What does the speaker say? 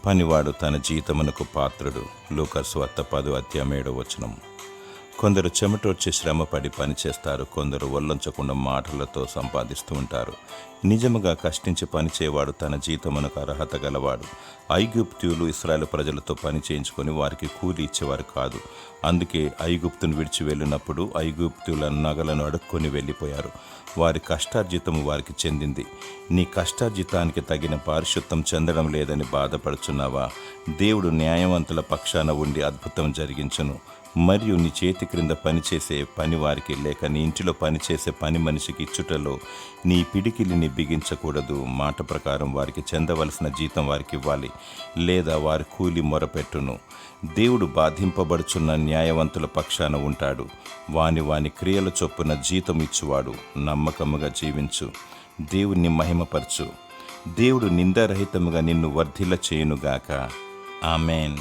పనివాడు తన జీతమునకు పాత్రుడు. లూకా సువార్త 10:7. కొందరు చెమటోడ్చి శ్రమపడి పనిచేస్తారు, కొందరు ఒల్లంచకుండా మాటలతో సంపాదిస్తూ ఉంటారు. నిజముగా కష్టించి పనిచేవాడు తన జీతమునకు అర్హత గలవాడు. ఐగుప్తీయులు ఇశ్రాయేలు ప్రజలతో పని చేయించుకొని వారికి కూలి ఇచ్చేవారు కాదు. అందుకే ఐగుప్తును విడిచి వెళ్ళినప్పుడు ఐగుప్తీయుల నగలను అడుక్కొని వెళ్ళిపోయారు. వారి కష్టార్జితము వారికి చెందింది. నీ కష్టార్జితానికి తగిన పారిశుద్ధం చెందడం లేదని బాధపడుచున్నావా? దేవుడు న్యాయవంతుల పక్షాన ఉండి అద్భుతం జరిగించును. మరియు నీ చేతి క్రింద పనిచేసే పని వారికి, లేక నీ ఇంటిలో పనిచేసే పని మనిషికి ఇచ్చుటలో నీ పిడికిలిని బిగించకూడదు. మాట ప్రకారం వారికి చెందవలసిన జీతం వారికి ఇవ్వాలి, లేదా వారి కూలి మొరపెట్టును. దేవుడు బాధింపబడుచున్న న్యాయవంతుల పక్షాన ఉంటాడు. వాని క్రియల చొప్పున జీతం ఇచ్చువాడు. నమ్మకముగా జీవించు, దేవుణ్ణి మహిమపరచు. దేవుడు నిందారహితముగా నిన్ను వర్ధిల్ల చేయునుగాక. ఆమెన్.